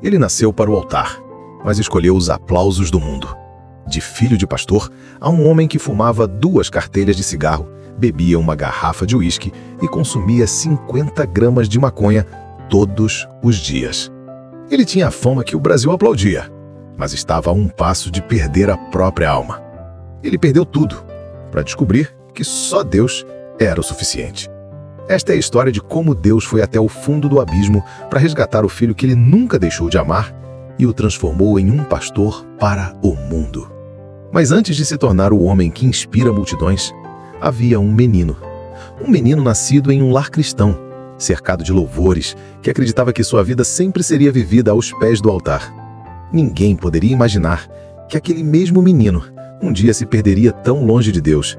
Ele nasceu para o altar, mas escolheu os aplausos do mundo. De filho de pastor a um homem que fumava 2 cartelhas de cigarro, bebia uma garrafa de uísque e consumia 50 gramas de maconha todos os dias. Ele tinha a fama que o Brasil aplaudia, mas estava a um passo de perder a própria alma. Ele perdeu tudo para descobrir que só Deus era o suficiente. Esta é a história de como Deus foi até o fundo do abismo para resgatar o filho que ele nunca deixou de amar e o transformou em um pastor para o mundo. Mas antes de se tornar o homem que inspira multidões, havia um menino nascido em um lar cristão, cercado de louvores, que acreditava que sua vida sempre seria vivida aos pés do altar. Ninguém poderia imaginar que aquele mesmo menino um dia se perderia tão longe de Deus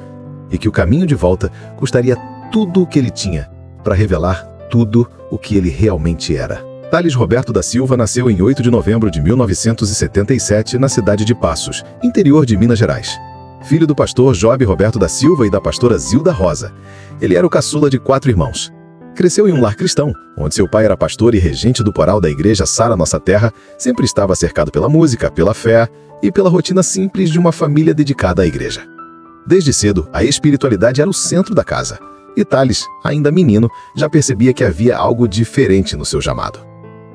e que o caminho de volta custaria tudo o que ele tinha para revelar tudo o que ele realmente era. Thales Roberto da Silva nasceu em 8 de novembro de 1977 na cidade de Passos, interior de Minas Gerais. Filho do pastor Job Roberto da Silva e da pastora Zilda Rosa. Ele era o caçula de 4 irmãos. Cresceu em um lar cristão, onde seu pai era pastor e regente do coral da igreja Sara Nossa Terra, sempre estava cercado pela música, pela fé e pela rotina simples de uma família dedicada à igreja. Desde cedo, a espiritualidade era o centro da casa, e Thales, ainda menino, já percebia que havia algo diferente no seu chamado.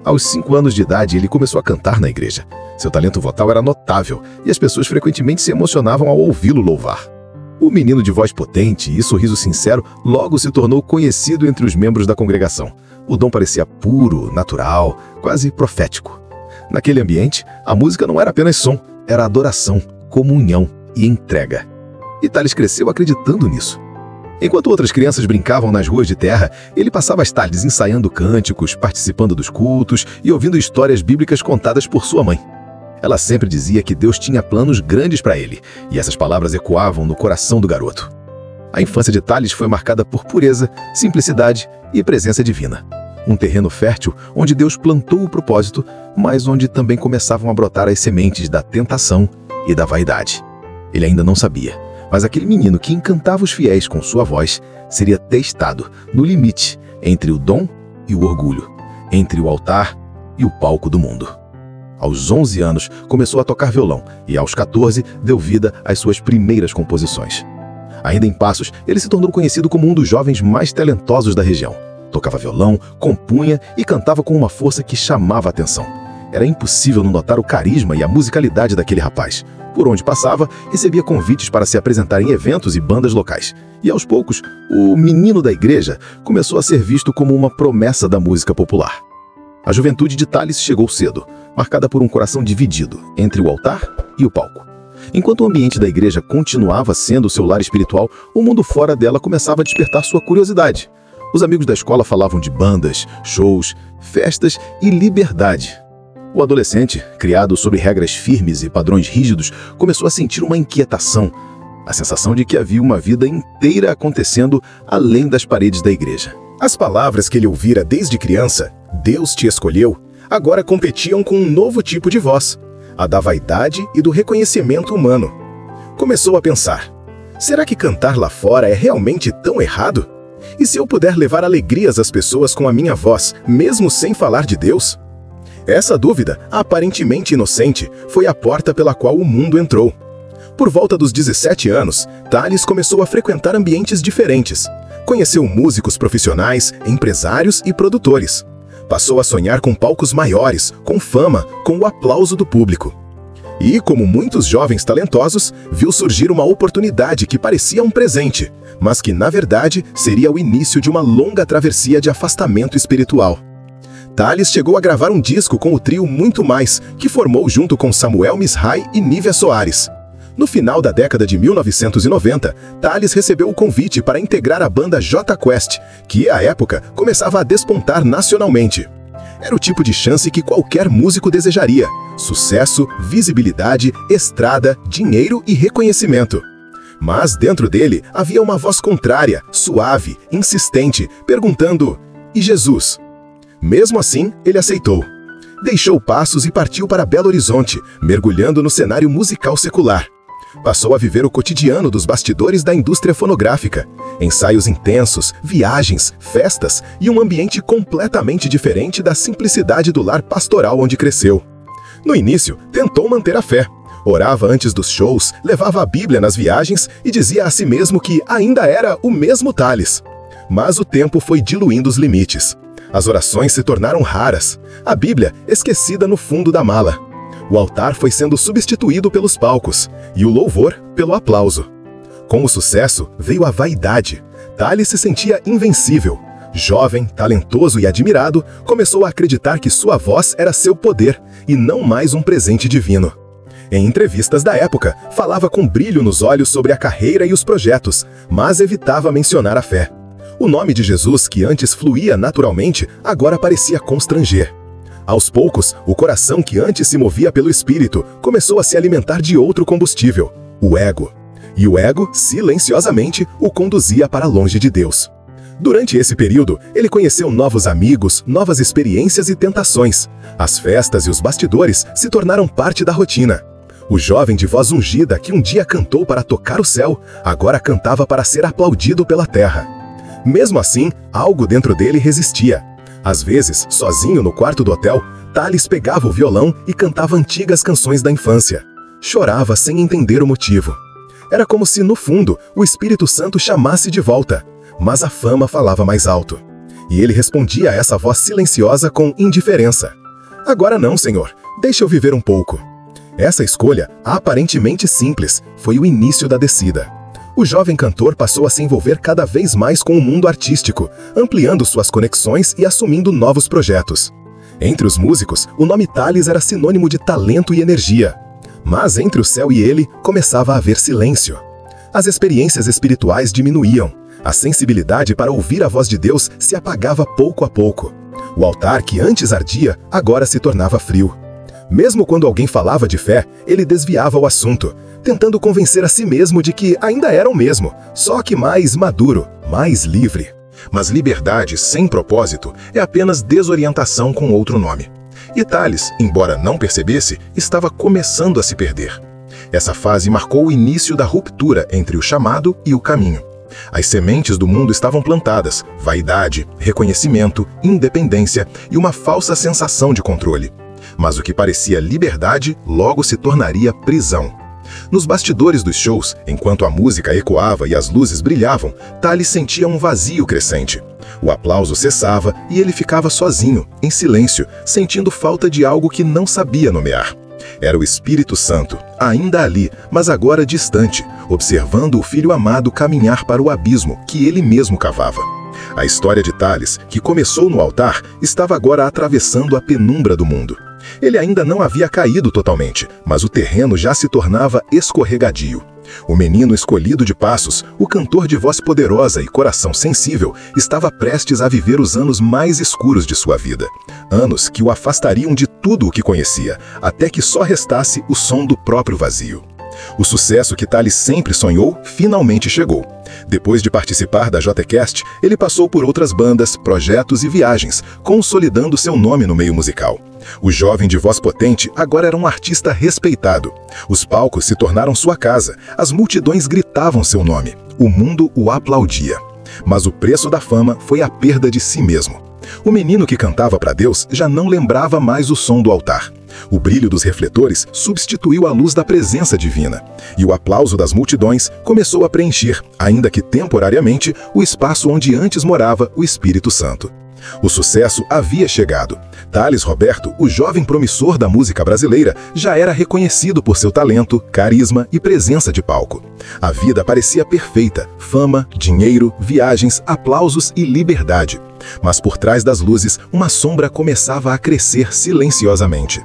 Aos 5 anos de idade, ele começou a cantar na igreja. Seu talento vocal era notável e as pessoas frequentemente se emocionavam ao ouvi-lo louvar. O menino de voz potente e sorriso sincero logo se tornou conhecido entre os membros da congregação. O dom parecia puro, natural, quase profético. Naquele ambiente, a música não era apenas som, era adoração, comunhão e entrega. E Thales cresceu acreditando nisso. Enquanto outras crianças brincavam nas ruas de terra, ele passava as tardes ensaiando cânticos, participando dos cultos e ouvindo histórias bíblicas contadas por sua mãe. Ela sempre dizia que Deus tinha planos grandes para ele, e essas palavras ecoavam no coração do garoto. A infância de Thales foi marcada por pureza, simplicidade e presença divina. Um terreno fértil onde Deus plantou o propósito, mas onde também começavam a brotar as sementes da tentação e da vaidade. Ele ainda não sabia, mas aquele menino que encantava os fiéis com sua voz seria testado no limite entre o dom e o orgulho, entre o altar e o palco do mundo. Aos 11 anos, começou a tocar violão e, aos 14, deu vida às suas primeiras composições. Ainda em Passos, ele se tornou conhecido como um dos jovens mais talentosos da região. Tocava violão, compunha e cantava com uma força que chamava a atenção. Era impossível não notar o carisma e a musicalidade daquele rapaz. Por onde passava, recebia convites para se apresentar em eventos e bandas locais. E aos poucos, o menino da igreja começou a ser visto como uma promessa da música popular. A juventude de Thales chegou cedo, marcada por um coração dividido entre o altar e o palco. Enquanto o ambiente da igreja continuava sendo seu lar espiritual, o mundo fora dela começava a despertar sua curiosidade. Os amigos da escola falavam de bandas, shows, festas e liberdade. O adolescente, criado sob regras firmes e padrões rígidos, começou a sentir uma inquietação, a sensação de que havia uma vida inteira acontecendo além das paredes da igreja. As palavras que ele ouvira desde criança, Deus te escolheu, agora competiam com um novo tipo de voz, a da vaidade e do reconhecimento humano. Começou a pensar, será que cantar lá fora é realmente tão errado? E se eu puder levar alegrias às pessoas com a minha voz, mesmo sem falar de Deus? Essa dúvida, aparentemente inocente, foi a porta pela qual o mundo entrou. Por volta dos 17 anos, Thales começou a frequentar ambientes diferentes. Conheceu músicos profissionais, empresários e produtores. Passou a sonhar com palcos maiores, com fama, com o aplauso do público. E, como muitos jovens talentosos, viu surgir uma oportunidade que parecia um presente, mas que, na verdade, seria o início de uma longa travessia de afastamento espiritual. Thales chegou a gravar um disco com o trio Muito Mais, que formou junto com Samuel Misrai e Nívia Soares. No final da década de 1990, Thales recebeu o convite para integrar a banda Jota Quest, que, à época, começava a despontar nacionalmente. Era o tipo de chance que qualquer músico desejaria: sucesso, visibilidade, estrada, dinheiro e reconhecimento. Mas dentro dele havia uma voz contrária, suave, insistente, perguntando: e Jesus? Mesmo assim, ele aceitou. Deixou Passos e partiu para Belo Horizonte, mergulhando no cenário musical secular. Passou a viver o cotidiano dos bastidores da indústria fonográfica. Ensaios intensos, viagens, festas e um ambiente completamente diferente da simplicidade do lar pastoral onde cresceu. No início, tentou manter a fé. Orava antes dos shows, levava a Bíblia nas viagens e dizia a si mesmo que ainda era o mesmo Tales. Mas o tempo foi diluindo os limites. As orações se tornaram raras, a Bíblia esquecida no fundo da mala. O altar foi sendo substituído pelos palcos e o louvor pelo aplauso. Com o sucesso veio a vaidade. Tales se sentia invencível. Jovem, talentoso e admirado, começou a acreditar que sua voz era seu poder e não mais um presente divino. Em entrevistas da época, falava com brilho nos olhos sobre a carreira e os projetos, mas evitava mencionar a fé. O nome de Jesus, que antes fluía naturalmente, agora parecia constranger. Aos poucos, o coração que antes se movia pelo Espírito começou a se alimentar de outro combustível, o ego. E o ego, silenciosamente, o conduzia para longe de Deus. Durante esse período, ele conheceu novos amigos, novas experiências e tentações. As festas e os bastidores se tornaram parte da rotina. O jovem de voz ungida que um dia cantou para tocar o céu, agora cantava para ser aplaudido pela terra. Mesmo assim, algo dentro dele resistia. Às vezes, sozinho no quarto do hotel, Tales pegava o violão e cantava antigas canções da infância. Chorava sem entender o motivo. Era como se, no fundo, o Espírito Santo chamasse de volta. Mas a fama falava mais alto. E ele respondia a essa voz silenciosa com indiferença. Agora não, Senhor. Deixa eu viver um pouco. Essa escolha, aparentemente simples, foi o início da descida. O jovem cantor passou a se envolver cada vez mais com o mundo artístico, ampliando suas conexões e assumindo novos projetos. Entre os músicos, o nome Tales era sinônimo de talento e energia. Mas entre o céu e ele, começava a haver silêncio. As experiências espirituais diminuíam. A sensibilidade para ouvir a voz de Deus se apagava pouco a pouco. O altar que antes ardia, agora se tornava frio. Mesmo quando alguém falava de fé, ele desviava o assunto, tentando convencer a si mesmo de que ainda era o mesmo, só que mais maduro, mais livre. Mas liberdade sem propósito é apenas desorientação com outro nome. E Tales, embora não percebesse, estava começando a se perder. Essa fase marcou o início da ruptura entre o chamado e o caminho. As sementes do mundo estavam plantadas: vaidade, reconhecimento, independência e uma falsa sensação de controle. Mas o que parecia liberdade logo se tornaria prisão. Nos bastidores dos shows, enquanto a música ecoava e as luzes brilhavam, Tales sentia um vazio crescente. O aplauso cessava e ele ficava sozinho, em silêncio, sentindo falta de algo que não sabia nomear. Era o Espírito Santo, ainda ali, mas agora distante, observando o filho amado caminhar para o abismo que ele mesmo cavava. A história de Tales, que começou no altar, estava agora atravessando a penumbra do mundo. Ele ainda não havia caído totalmente, mas o terreno já se tornava escorregadio. O menino escolhido de Passos, o cantor de voz poderosa e coração sensível, estava prestes a viver os anos mais escuros de sua vida. Anos que o afastariam de tudo o que conhecia, até que só restasse o som do próprio vazio. O sucesso que Tales sempre sonhou finalmente chegou. Depois de participar da JCast, ele passou por outras bandas, projetos e viagens, consolidando seu nome no meio musical. O jovem de voz potente agora era um artista respeitado. Os palcos se tornaram sua casa, as multidões gritavam seu nome, o mundo o aplaudia. Mas o preço da fama foi a perda de si mesmo. O menino que cantava para Deus já não lembrava mais o som do altar. O brilho dos refletores substituiu a luz da presença divina. E o aplauso das multidões começou a preencher, ainda que temporariamente, o espaço onde antes morava o Espírito Santo. O sucesso havia chegado. Tales Roberto, o jovem promissor da música brasileira, já era reconhecido por seu talento, carisma e presença de palco. A vida parecia perfeita: fama, dinheiro, viagens, aplausos e liberdade. Mas por trás das luzes, uma sombra começava a crescer silenciosamente.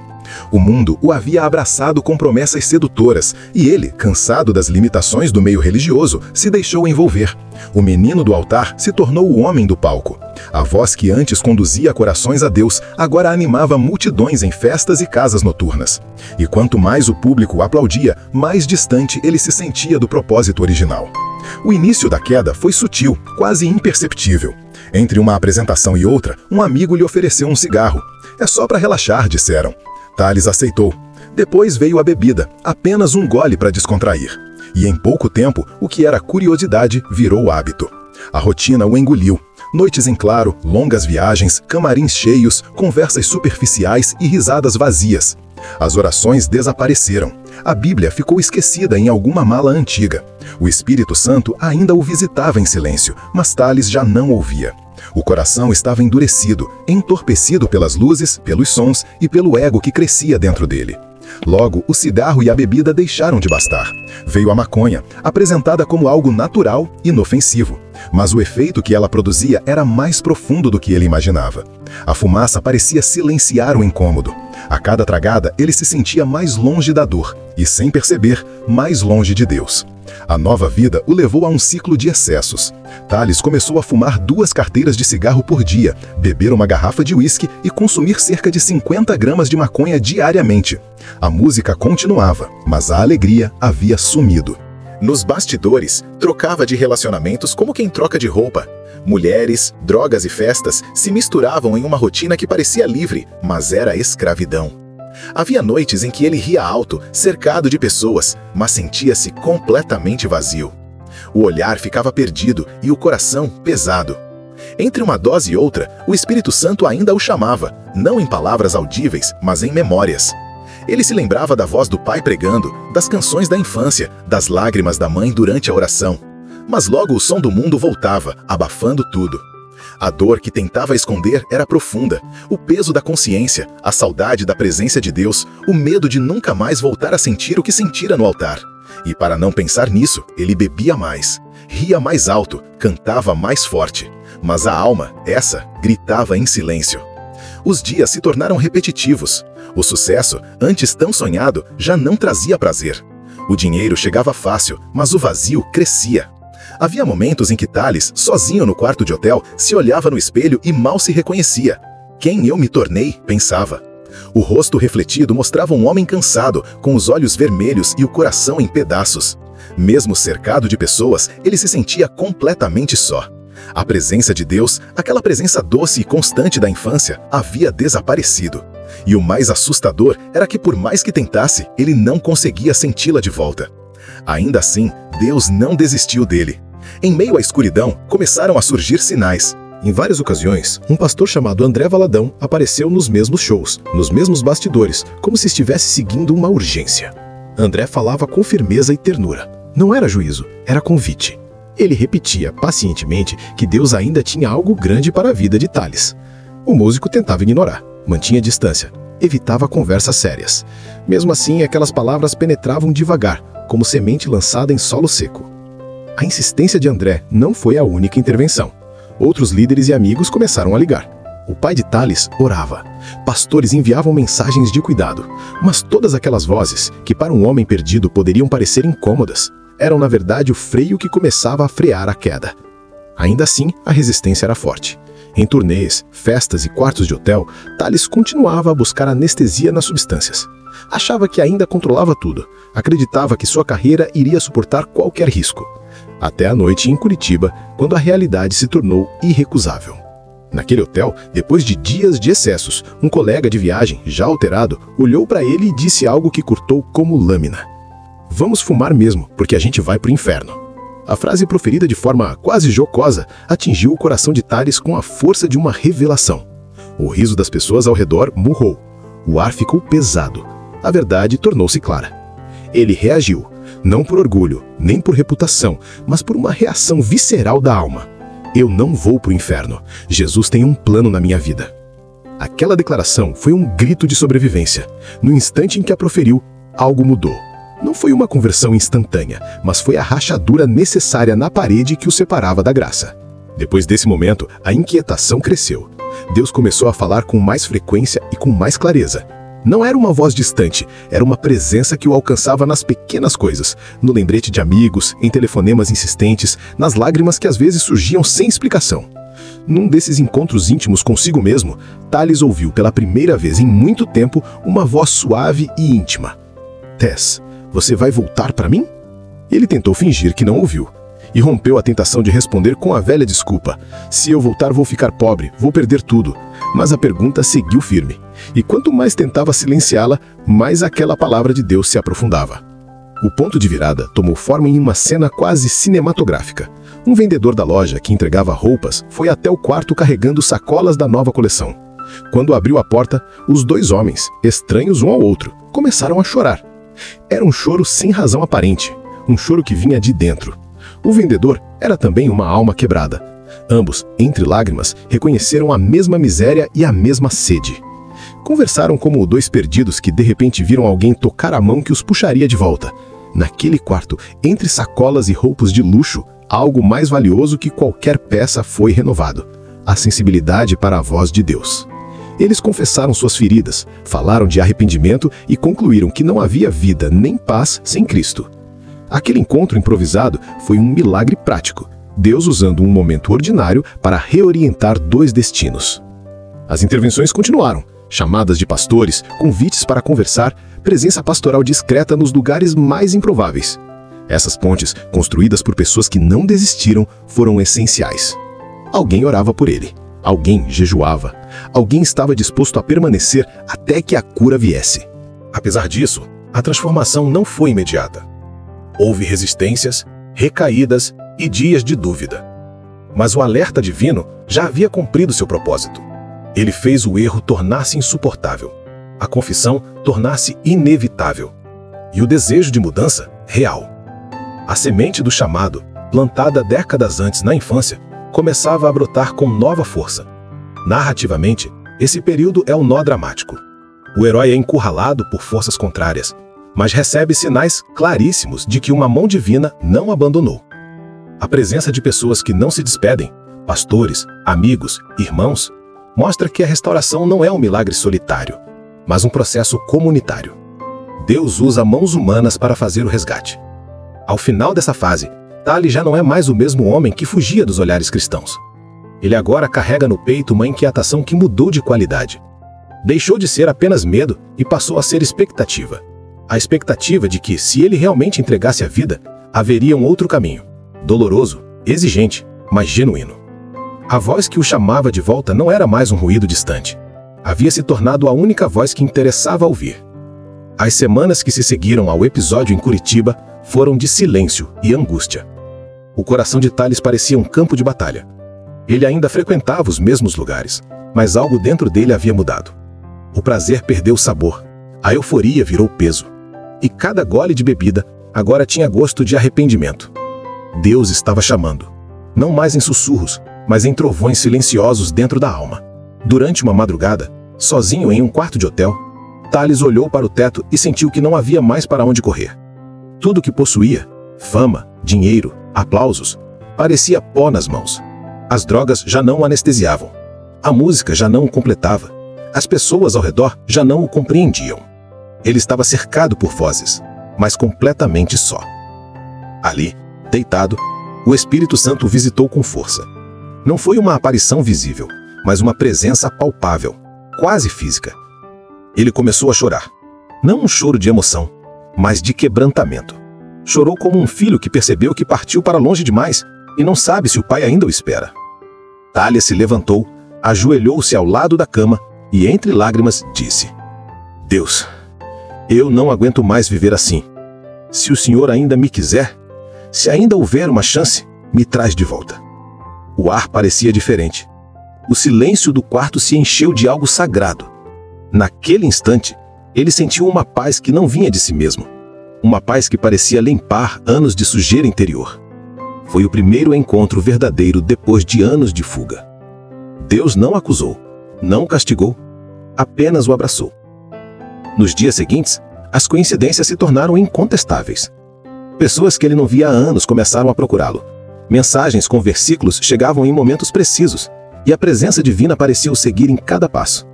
O mundo o havia abraçado com promessas sedutoras, e ele, cansado das limitações do meio religioso, se deixou envolver. O menino do altar se tornou o homem do palco. A voz que antes conduzia corações a Deus, agora animava multidões em festas e casas noturnas. E quanto mais o público o aplaudia, mais distante ele se sentia do propósito original. O início da queda foi sutil, quase imperceptível. Entre uma apresentação e outra, um amigo lhe ofereceu um cigarro. "É só para relaxar", disseram. Tales aceitou. Depois veio a bebida, apenas um gole para descontrair. E em pouco tempo, o que era curiosidade virou hábito. A rotina o engoliu. Noites em claro, longas viagens, camarins cheios, conversas superficiais e risadas vazias. As orações desapareceram. A Bíblia ficou esquecida em alguma mala antiga. O Espírito Santo ainda o visitava em silêncio, mas Tales já não ouvia. O coração estava endurecido, entorpecido pelas luzes, pelos sons e pelo ego que crescia dentro dele. Logo, o cigarro e a bebida deixaram de bastar. Veio a maconha, apresentada como algo natural e inofensivo. Mas o efeito que ela produzia era mais profundo do que ele imaginava. A fumaça parecia silenciar o incômodo. A cada tragada, ele se sentia mais longe da dor e, sem perceber, mais longe de Deus. A nova vida o levou a um ciclo de excessos. Tales começou a fumar 2 carteiras de cigarro por dia, beber uma garrafa de uísque e consumir cerca de 50 gramas de maconha diariamente. A música continuava, mas a alegria havia sumido. Nos bastidores, trocava de relacionamentos como quem troca de roupa. Mulheres, drogas e festas se misturavam em uma rotina que parecia livre, mas era escravidão. Havia noites em que ele ria alto, cercado de pessoas, mas sentia-se completamente vazio. O olhar ficava perdido e o coração pesado. Entre uma dose e outra, o Espírito Santo ainda o chamava, não em palavras audíveis, mas em memórias. Ele se lembrava da voz do pai pregando, das canções da infância, das lágrimas da mãe durante a oração. Mas logo o som do mundo voltava, abafando tudo. A dor que tentava esconder era profunda, o peso da consciência, a saudade da presença de Deus, o medo de nunca mais voltar a sentir o que sentira no altar. E para não pensar nisso, ele bebia mais, ria mais alto, cantava mais forte. Mas a alma, essa, gritava em silêncio. Os dias se tornaram repetitivos. O sucesso, antes tão sonhado, já não trazia prazer. O dinheiro chegava fácil, mas o vazio crescia. Havia momentos em que Tales, sozinho no quarto de hotel, se olhava no espelho e mal se reconhecia. Quem eu me tornei, pensava. O rosto refletido mostrava um homem cansado, com os olhos vermelhos e o coração em pedaços. Mesmo cercado de pessoas, ele se sentia completamente só. A presença de Deus, aquela presença doce e constante da infância, havia desaparecido. E o mais assustador era que, por mais que tentasse, ele não conseguia senti-la de volta. Ainda assim, Deus não desistiu dele. Em meio à escuridão, começaram a surgir sinais. Em várias ocasiões, um pastor chamado André Valadão apareceu nos mesmos shows, nos mesmos bastidores, como se estivesse seguindo uma urgência. André falava com firmeza e ternura. Não era juízo, era convite. Ele repetia pacientemente que Deus ainda tinha algo grande para a vida de Tales. O músico tentava ignorar, mantinha distância, evitava conversas sérias. Mesmo assim, aquelas palavras penetravam devagar, como semente lançada em solo seco. A insistência de André não foi a única intervenção. Outros líderes e amigos começaram a ligar. O pai de Tales orava. Pastores enviavam mensagens de cuidado. Mas todas aquelas vozes, que para um homem perdido poderiam parecer incômodas, eram na verdade o freio que começava a frear a queda. Ainda assim, a resistência era forte. Em turnês, festas e quartos de hotel, Tales continuava a buscar anestesia nas substâncias. Achava que ainda controlava tudo. Acreditava que sua carreira iria suportar qualquer risco. Até a noite em Curitiba, quando a realidade se tornou irrecusável. Naquele hotel, depois de dias de excessos, um colega de viagem, já alterado, olhou para ele e disse algo que cortou como lâmina. "Vamos fumar mesmo, porque a gente vai pro inferno." A frase, proferida de forma quase jocosa, atingiu o coração de Tales com a força de uma revelação. O riso das pessoas ao redor murrou. O ar ficou pesado. A verdade tornou-se clara. Ele reagiu, não por orgulho, nem por reputação, mas por uma reação visceral da alma. Eu não vou pro inferno. Jesus tem um plano na minha vida. Aquela declaração foi um grito de sobrevivência. No instante em que a proferiu, algo mudou. Não foi uma conversão instantânea, mas foi a rachadura necessária na parede que o separava da graça. Depois desse momento, a inquietação cresceu. Deus começou a falar com mais frequência e com mais clareza. Não era uma voz distante, era uma presença que o alcançava nas pequenas coisas, no lembrete de amigos, em telefonemas insistentes, nas lágrimas que às vezes surgiam sem explicação. Num desses encontros íntimos consigo mesmo, Tales ouviu pela primeira vez em muito tempo uma voz suave e íntima. "Tess, você vai voltar para mim?" Ele tentou fingir que não ouviu. e rompeu a tentação de responder com a velha desculpa: se eu voltar vou ficar pobre, vou perder tudo. Mas a pergunta seguiu firme, e quanto mais tentava silenciá-la, mais aquela palavra de Deus se aprofundava. O ponto de virada tomou forma em uma cena quase cinematográfica. Um vendedor da loja que entregava roupas foi até o quarto carregando sacolas da nova coleção. Quando abriu a porta, os dois homens, estranhos um ao outro, começaram a chorar. Era um choro sem razão aparente, um choro que vinha de dentro. O vendedor era também uma alma quebrada. Ambos, entre lágrimas, reconheceram a mesma miséria e a mesma sede. Conversaram como dois perdidos que de repente viram alguém tocar a mão que os puxaria de volta. Naquele quarto, entre sacolas e roupas de luxo, algo mais valioso que qualquer peça foi renovado: a sensibilidade para a voz de Deus. Eles confessaram suas feridas, falaram de arrependimento e concluíram que não havia vida nem paz sem Cristo. Aquele encontro improvisado foi um milagre prático, Deus usando um momento ordinário para reorientar dois destinos. As intervenções continuaram: chamadas de pastores, convites para conversar, presença pastoral discreta nos lugares mais improváveis. Essas pontes, construídas por pessoas que não desistiram, foram essenciais. Alguém orava por ele, alguém jejuava, alguém estava disposto a permanecer até que a cura viesse. Apesar disso, a transformação não foi imediata. Houve resistências, recaídas e dias de dúvida. Mas o alerta divino já havia cumprido seu propósito. Ele fez o erro tornar-se insuportável, a confissão tornar-se inevitável e o desejo de mudança real. A semente do chamado, plantada décadas antes na infância, começava a brotar com nova força. Narrativamente, esse período é um nó dramático. O herói é encurralado por forças contrárias, mas recebe sinais claríssimos de que uma mão divina não abandonou. A presença de pessoas que não se despedem, pastores, amigos, irmãos, mostra que a restauração não é um milagre solitário, mas um processo comunitário. Deus usa mãos humanas para fazer o resgate. Ao final dessa fase, Tali já não é mais o mesmo homem que fugia dos olhares cristãos. Ele agora carrega no peito uma inquietação que mudou de qualidade. Deixou de ser apenas medo e passou a ser expectativa. A expectativa de que, se ele realmente entregasse a vida, haveria um outro caminho. Doloroso, exigente, mas genuíno. A voz que o chamava de volta não era mais um ruído distante. Havia se tornado a única voz que interessava ouvir. As semanas que se seguiram ao episódio em Curitiba foram de silêncio e angústia. O coração de Thales parecia um campo de batalha. Ele ainda frequentava os mesmos lugares, mas algo dentro dele havia mudado. O prazer perdeu o sabor, a euforia virou peso. E cada gole de bebida agora tinha gosto de arrependimento. Deus estava chamando, não mais em sussurros, mas em trovões silenciosos dentro da alma. Durante uma madrugada, sozinho em um quarto de hotel, Thales olhou para o teto e sentiu que não havia mais para onde correr. Tudo que possuía, fama, dinheiro, aplausos, parecia pó nas mãos. As drogas já não o anestesiavam. A música já não o completava. As pessoas ao redor já não o compreendiam. Ele estava cercado por vozes, mas completamente só. Ali, deitado, o Espírito Santo o visitou com força. Não foi uma aparição visível, mas uma presença palpável, quase física. Ele começou a chorar. Não um choro de emoção, mas de quebrantamento. Chorou como um filho que percebeu que partiu para longe demais e não sabe se o pai ainda o espera. Thalia se levantou, ajoelhou-se ao lado da cama e, entre lágrimas, disse: Deus, eu não aguento mais viver assim. Se o Senhor ainda me quiser, se ainda houver uma chance, me traz de volta. O ar parecia diferente. O silêncio do quarto se encheu de algo sagrado. Naquele instante, ele sentiu uma paz que não vinha de si mesmo. Uma paz que parecia limpar anos de sujeira interior. Foi o primeiro encontro verdadeiro depois de anos de fuga. Deus não acusou, não castigou, apenas o abraçou. Nos dias seguintes, as coincidências se tornaram incontestáveis. Pessoas que ele não via há anos começaram a procurá-lo. Mensagens com versículos chegavam em momentos precisos, e a presença divina parecia o seguir em cada passo.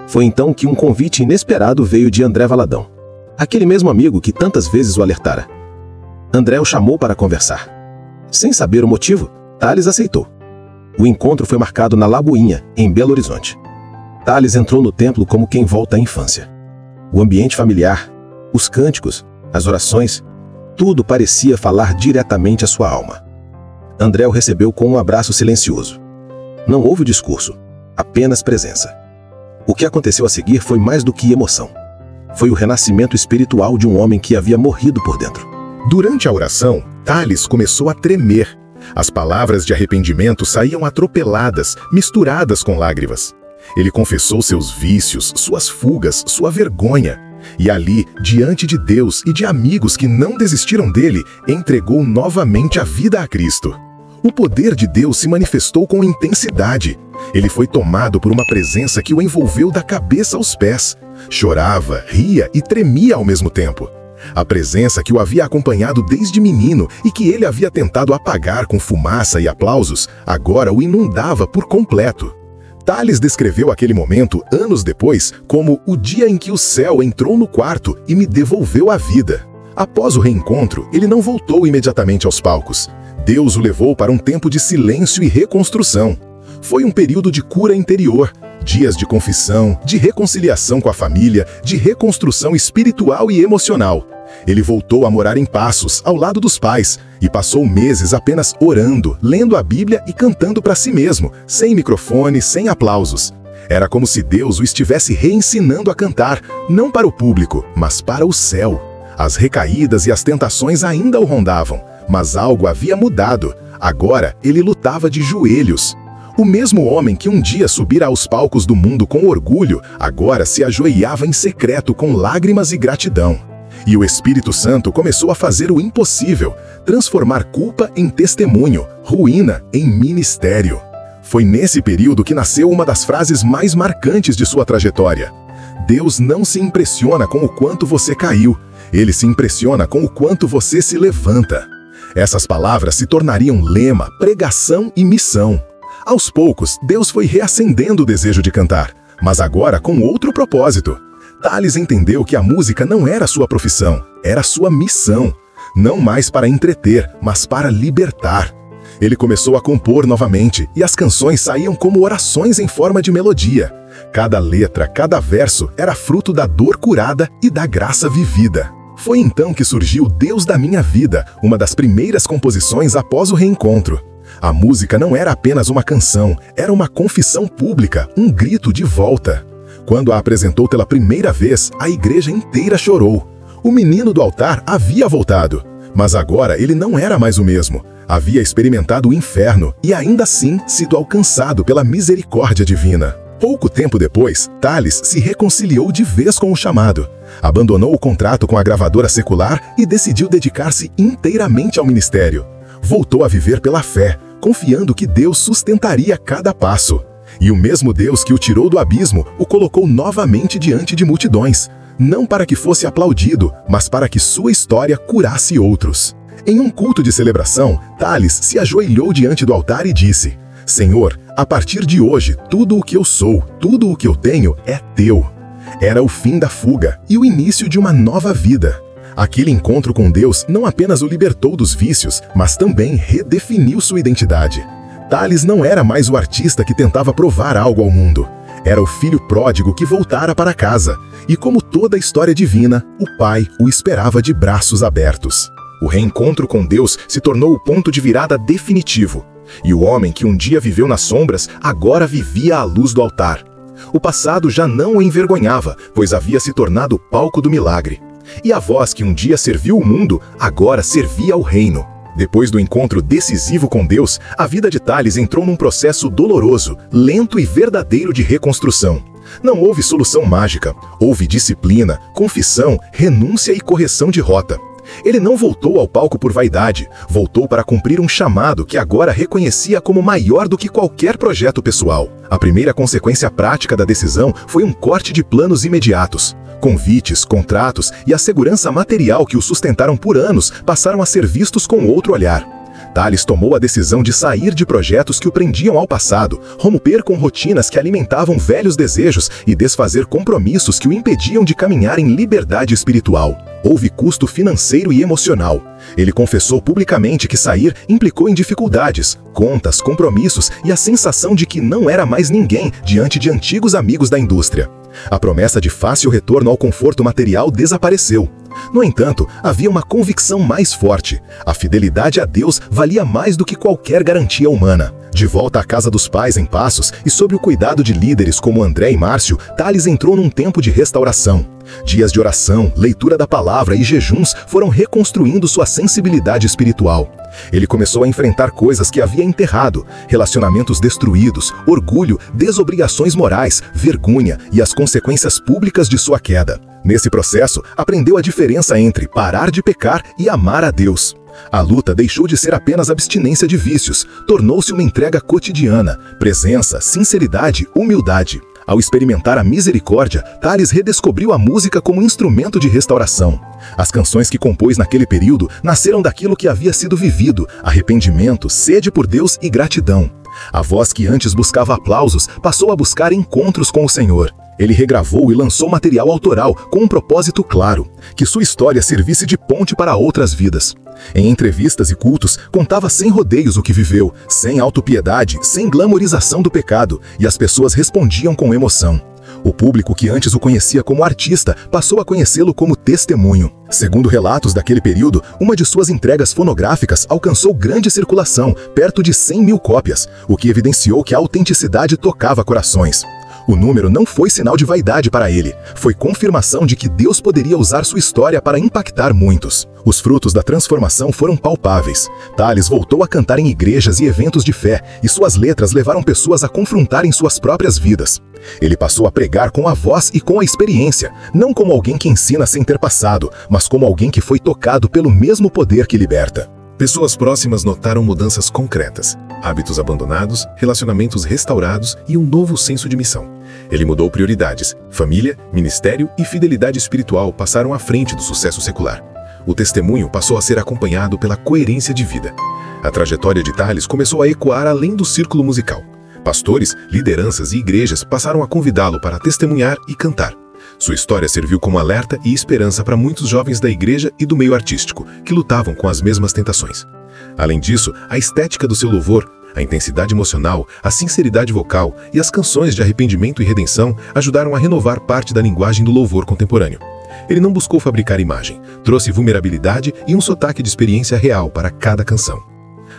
Foi então que um convite inesperado veio de André Valadão, aquele mesmo amigo que tantas vezes o alertara. André o chamou para conversar. Sem saber o motivo, Thales aceitou. O encontro foi marcado na Lagoinha, em Belo Horizonte. Thales entrou no templo como quem volta à infância. O ambiente familiar, os cânticos, as orações, tudo parecia falar diretamente à sua alma. André o recebeu com um abraço silencioso. Não houve discurso, apenas presença. O que aconteceu a seguir foi mais do que emoção. Foi o renascimento espiritual de um homem que havia morrido por dentro. Durante a oração, Thales começou a tremer. As palavras de arrependimento saíam atropeladas, misturadas com lágrimas. Ele confessou seus vícios, suas fugas, sua vergonha. E ali, diante de Deus e de amigos que não desistiram dele, entregou novamente a vida a Cristo. O poder de Deus se manifestou com intensidade. Ele foi tomado por uma presença que o envolveu da cabeça aos pés. Chorava, ria e tremia ao mesmo tempo. A presença que o havia acompanhado desde menino e que ele havia tentado apagar com fumaça e aplausos, agora o inundava por completo. Thales descreveu aquele momento, anos depois, como o dia em que o céu entrou no quarto e me devolveu a vida. Após o reencontro, ele não voltou imediatamente aos palcos. Deus o levou para um tempo de silêncio e reconstrução. Foi um período de cura interior, dias de confissão, de reconciliação com a família, de reconstrução espiritual e emocional. Ele voltou a morar em Passos, ao lado dos pais, e passou meses apenas orando, lendo a Bíblia e cantando para si mesmo, sem microfone, sem aplausos. Era como se Deus o estivesse reensinando a cantar, não para o público, mas para o céu. As recaídas e as tentações ainda o rondavam, mas algo havia mudado. Agora ele lutava de joelhos. O mesmo homem que um dia subira aos palcos do mundo com orgulho, agora se ajoelhava em secreto com lágrimas e gratidão. E o Espírito Santo começou a fazer o impossível, transformar culpa em testemunho, ruína em ministério. Foi nesse período que nasceu uma das frases mais marcantes de sua trajetória. Deus não se impressiona com o quanto você caiu, Ele se impressiona com o quanto você se levanta. Essas palavras se tornariam lema, pregação e missão. Aos poucos, Deus foi reacendendo o desejo de cantar, mas agora com outro propósito. Thales entendeu que a música não era sua profissão, era sua missão. Não mais para entreter, mas para libertar. Ele começou a compor novamente, e as canções saíam como orações em forma de melodia. Cada letra, cada verso era fruto da dor curada e da graça vivida. Foi então que surgiu Deus da Minha Vida, uma das primeiras composições após o reencontro. A música não era apenas uma canção, era uma confissão pública, um grito de volta. Quando a apresentou pela primeira vez, a igreja inteira chorou. O menino do altar havia voltado, mas agora ele não era mais o mesmo. Havia experimentado o inferno e ainda assim sido alcançado pela misericórdia divina. Pouco tempo depois, Thales se reconciliou de vez com o chamado. Abandonou o contrato com a gravadora secular e decidiu dedicar-se inteiramente ao ministério. Voltou a viver pela fé, confiando que Deus sustentaria cada passo. E o mesmo Deus que o tirou do abismo o colocou novamente diante de multidões, não para que fosse aplaudido, mas para que sua história curasse outros. Em um culto de celebração, Thales se ajoelhou diante do altar e disse: Senhor, a partir de hoje, tudo o que eu sou, tudo o que eu tenho é teu. Era o fim da fuga e o início de uma nova vida. Aquele encontro com Deus não apenas o libertou dos vícios, mas também redefiniu sua identidade. Thales não era mais o artista que tentava provar algo ao mundo. Era o filho pródigo que voltara para casa. E como toda a história divina, o pai o esperava de braços abertos. O reencontro com Deus se tornou o ponto de virada definitivo. E o homem que um dia viveu nas sombras, agora vivia à luz do altar. O passado já não o envergonhava, pois havia se tornado o palco do milagre. E a voz que um dia serviu o mundo, agora servia ao reino. Depois do encontro decisivo com Deus, a vida de Thales entrou num processo doloroso, lento e verdadeiro de reconstrução. Não houve solução mágica, houve disciplina, confissão, renúncia e correção de rota. Ele não voltou ao palco por vaidade, voltou para cumprir um chamado que agora reconhecia como maior do que qualquer projeto pessoal. A primeira consequência prática da decisão foi um corte de planos imediatos. Convites, contratos e a segurança material que o sustentaram por anos passaram a ser vistos com outro olhar. Thales tomou a decisão de sair de projetos que o prendiam ao passado, romper com rotinas que alimentavam velhos desejos e desfazer compromissos que o impediam de caminhar em liberdade espiritual. Houve custo financeiro e emocional. Ele confessou publicamente que sair implicou em dificuldades, contas, compromissos e a sensação de que não era mais ninguém diante de antigos amigos da indústria. A promessa de fácil retorno ao conforto material desapareceu. No entanto, havia uma convicção mais forte. A fidelidade a Deus valia mais do que qualquer garantia humana. De volta à casa dos pais em Passos e sob o cuidado de líderes como André e Márcio, Thales entrou num tempo de restauração. Dias de oração, leitura da palavra e jejuns foram reconstruindo sua sensibilidade espiritual. Ele começou a enfrentar coisas que havia enterrado: relacionamentos destruídos, orgulho, desobrigações morais, vergonha e as consequências públicas de sua queda. Nesse processo, aprendeu a diferença entre parar de pecar e amar a Deus. A luta deixou de ser apenas abstinência de vícios, tornou-se uma entrega cotidiana, presença, sinceridade, humildade. Ao experimentar a misericórdia, Thales redescobriu a música como instrumento de restauração. As canções que compôs naquele período nasceram daquilo que havia sido vivido: arrependimento, sede por Deus e gratidão. A voz que antes buscava aplausos passou a buscar encontros com o Senhor. Ele regravou e lançou material autoral com um propósito claro: que sua história servisse de ponte para outras vidas. Em entrevistas e cultos, contava sem rodeios o que viveu, sem autopiedade, sem glamorização do pecado, e as pessoas respondiam com emoção. O público que antes o conhecia como artista passou a conhecê-lo como testemunho. Segundo relatos daquele período, uma de suas entregas fonográficas alcançou grande circulação, perto de 100.000 cópias, o que evidenciou que a autenticidade tocava corações. O número não foi sinal de vaidade para ele, foi confirmação de que Deus poderia usar sua história para impactar muitos. Os frutos da transformação foram palpáveis. Thales voltou a cantar em igrejas e eventos de fé, e suas letras levaram pessoas a confrontarem suas próprias vidas. Ele passou a pregar com a voz e com a experiência, não como alguém que ensina sem ter passado, mas como alguém que foi tocado pelo mesmo poder que liberta. Pessoas próximas notaram mudanças concretas: hábitos abandonados, relacionamentos restaurados e um novo senso de missão. Ele mudou prioridades: família, ministério e fidelidade espiritual passaram à frente do sucesso secular. O testemunho passou a ser acompanhado pela coerência de vida. A trajetória de Thales começou a ecoar além do círculo musical. Pastores, lideranças e igrejas passaram a convidá-lo para testemunhar e cantar. Sua história serviu como alerta e esperança para muitos jovens da igreja e do meio artístico, que lutavam com as mesmas tentações. Além disso, a estética do seu louvor, a intensidade emocional, a sinceridade vocal e as canções de arrependimento e redenção ajudaram a renovar parte da linguagem do louvor contemporâneo. Ele não buscou fabricar imagem, trouxe vulnerabilidade e um sotaque de experiência real para cada canção.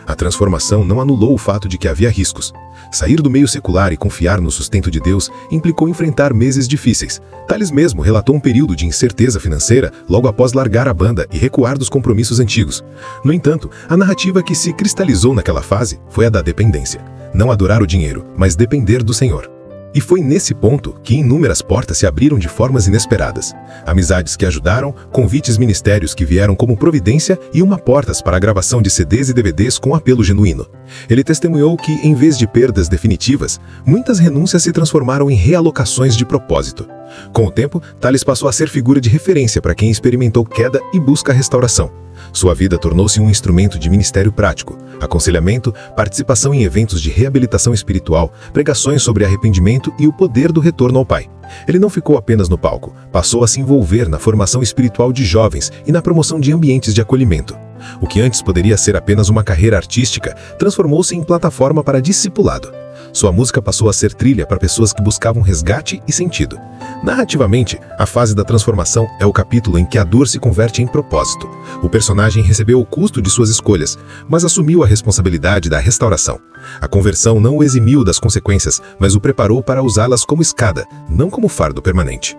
A transformação não anulou o fato de que havia riscos. Sair do meio secular e confiar no sustento de Deus implicou enfrentar meses difíceis. Thales mesmo relatou um período de incerteza financeira logo após largar a banda e recuar dos compromissos antigos. No entanto, a narrativa que se cristalizou naquela fase foi a da dependência. Não adorar o dinheiro, mas depender do Senhor. E foi nesse ponto que inúmeras portas se abriram de formas inesperadas. Amizades que ajudaram, convites ministérios que vieram como providência e uma portas para a gravação de CDs e DVDs com apelo genuíno. Ele testemunhou que, em vez de perdas definitivas, muitas renúncias se transformaram em realocações de propósito. Com o tempo, Thales passou a ser figura de referência para quem experimentou queda e busca restauração. Sua vida tornou-se um instrumento de ministério prático, aconselhamento, participação em eventos de reabilitação espiritual, pregações sobre arrependimento e o poder do retorno ao Pai. Ele não ficou apenas no palco, passou a se envolver na formação espiritual de jovens e na promoção de ambientes de acolhimento. O que antes poderia ser apenas uma carreira artística, transformou-se em plataforma para discipulado. Sua música passou a ser trilha para pessoas que buscavam resgate e sentido. Narrativamente, a fase da transformação é o capítulo em que a dor se converte em propósito. O personagem recebeu o custo de suas escolhas, mas assumiu a responsabilidade da restauração. A conversão não o eximiu das consequências, mas o preparou para usá-las como escada, não como fardo permanente.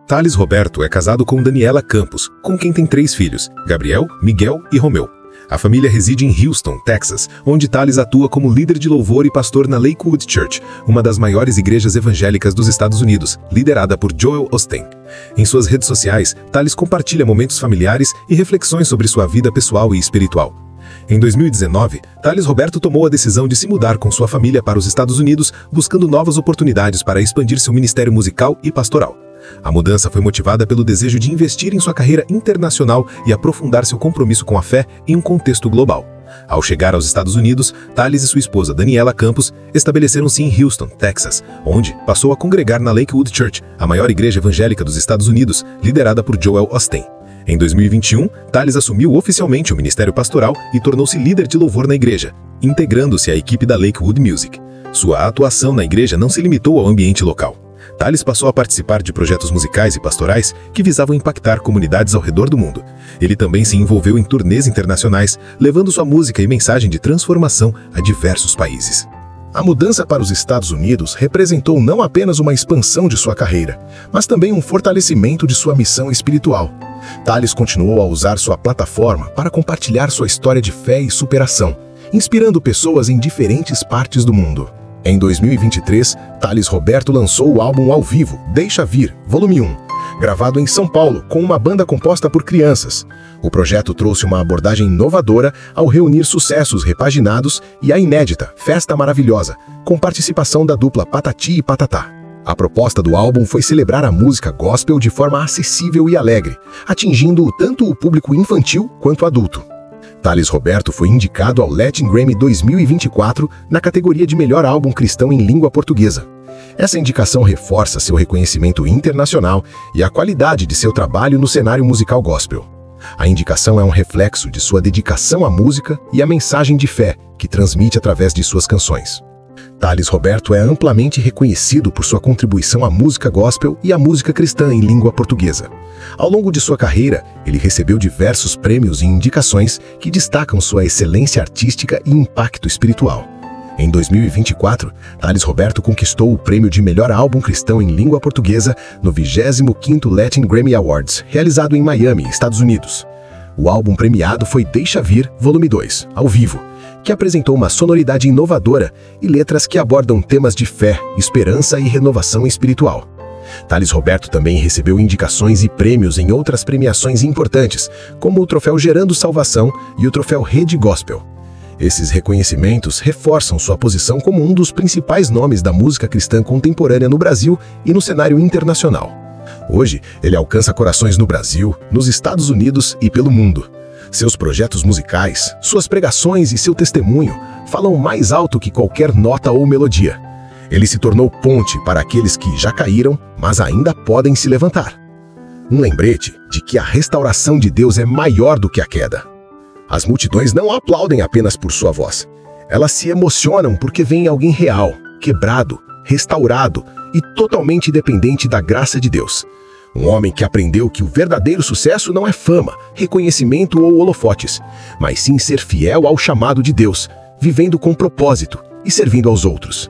Thales Roberto é casado com Daniela Campos, com quem tem 3 filhos, Gabriel, Miguel e Romeu. A família reside em Houston, Texas, onde Thales atua como líder de louvor e pastor na Lakewood Church, uma das maiores igrejas evangélicas dos Estados Unidos, liderada por Joel Osteen. Em suas redes sociais, Thales compartilha momentos familiares e reflexões sobre sua vida pessoal e espiritual. Em 2019, Thales Roberto tomou a decisão de se mudar com sua família para os Estados Unidos, buscando novas oportunidades para expandir seu ministério musical e pastoral. A mudança foi motivada pelo desejo de investir em sua carreira internacional e aprofundar seu compromisso com a fé em um contexto global. Ao chegar aos Estados Unidos, Thales e sua esposa Daniela Campos estabeleceram-se em Houston, Texas, onde passou a congregar na Lakewood Church, a maior igreja evangélica dos Estados Unidos, liderada por Joel Osteen. Em 2021, Thales assumiu oficialmente o ministério pastoral e tornou-se líder de louvor na igreja, integrando-se à equipe da Lakewood Music. Sua atuação na igreja não se limitou ao ambiente local. Thales passou a participar de projetos musicais e pastorais que visavam impactar comunidades ao redor do mundo. Ele também se envolveu em turnês internacionais, levando sua música e mensagem de transformação a diversos países. A mudança para os Estados Unidos representou não apenas uma expansão de sua carreira, mas também um fortalecimento de sua missão espiritual. Thales continuou a usar sua plataforma para compartilhar sua história de fé e superação, inspirando pessoas em diferentes partes do mundo. Em 2023, Thales Roberto lançou o álbum ao vivo Deixa Vir, Volume 1, gravado em São Paulo com uma banda composta por crianças. O projeto trouxe uma abordagem inovadora ao reunir sucessos repaginados e a inédita Festa Maravilhosa, com participação da dupla Patati e Patatá. A proposta do álbum foi celebrar a música gospel de forma acessível e alegre, atingindo tanto o público infantil quanto adulto. Thales Roberto foi indicado ao Latin Grammy 2024 na categoria de Melhor Álbum Cristão em Língua Portuguesa. Essa indicação reforça seu reconhecimento internacional e a qualidade de seu trabalho no cenário musical gospel. A indicação é um reflexo de sua dedicação à música e à mensagem de fé que transmite através de suas canções. Thales Roberto é amplamente reconhecido por sua contribuição à música gospel e à música cristã em língua portuguesa. Ao longo de sua carreira, ele recebeu diversos prêmios e indicações que destacam sua excelência artística e impacto espiritual. Em 2024, Thales Roberto conquistou o prêmio de Melhor Álbum Cristão em Língua Portuguesa no 25º Latin Grammy Awards, realizado em Miami, Estados Unidos. O álbum premiado foi Deixa Vir, Volume 2, ao vivo, que apresentou uma sonoridade inovadora e letras que abordam temas de fé, esperança e renovação espiritual. Thales Roberto também recebeu indicações e prêmios em outras premiações importantes, como o Troféu Gerando Salvação e o Troféu Rede Gospel. Esses reconhecimentos reforçam sua posição como um dos principais nomes da música cristã contemporânea no Brasil e no cenário internacional. Hoje, ele alcança corações no Brasil, nos Estados Unidos e pelo mundo. Seus projetos musicais, suas pregações e seu testemunho falam mais alto que qualquer nota ou melodia. Ele se tornou ponte para aqueles que já caíram, mas ainda podem se levantar. Um lembrete de que a restauração de Deus é maior do que a queda. As multidões não aplaudem apenas por sua voz. Elas se emocionam porque vem alguém real, quebrado, restaurado e totalmente dependente da graça de Deus. Um homem que aprendeu que o verdadeiro sucesso não é fama, reconhecimento ou holofotes, mas sim ser fiel ao chamado de Deus, vivendo com propósito e servindo aos outros.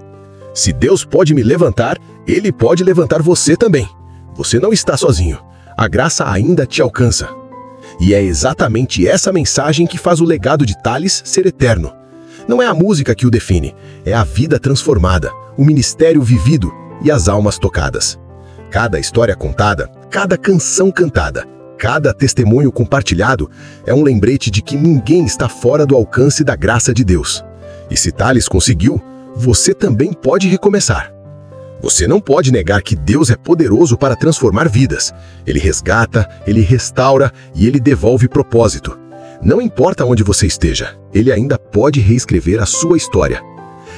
Se Deus pode me levantar, Ele pode levantar você também. Você não está sozinho. A graça ainda te alcança. E é exatamente essa mensagem que faz o legado de Thales ser eterno. Não é a música que o define, é a vida transformada, o ministério vivido e as almas tocadas. Cada história contada, cada canção cantada, cada testemunho compartilhado é um lembrete de que ninguém está fora do alcance da graça de Deus. E se Thales conseguiu, você também pode recomeçar. Você não pode negar que Deus é poderoso para transformar vidas. Ele resgata, Ele restaura e Ele devolve propósito. Não importa onde você esteja, Ele ainda pode reescrever a sua história.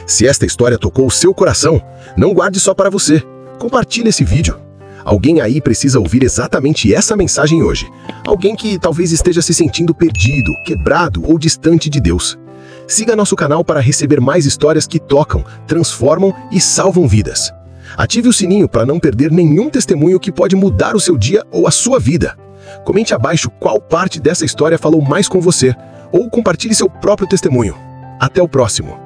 Se esta história tocou o seu coração, não guarde só para você. Compartilhe esse vídeo. Alguém aí precisa ouvir exatamente essa mensagem hoje. Alguém que talvez esteja se sentindo perdido, quebrado ou distante de Deus. Siga nosso canal para receber mais histórias que tocam, transformam e salvam vidas. Ative o sininho para não perder nenhum testemunho que pode mudar o seu dia ou a sua vida. Comente abaixo qual parte dessa história falou mais com você, ou compartilhe seu próprio testemunho. Até o próximo!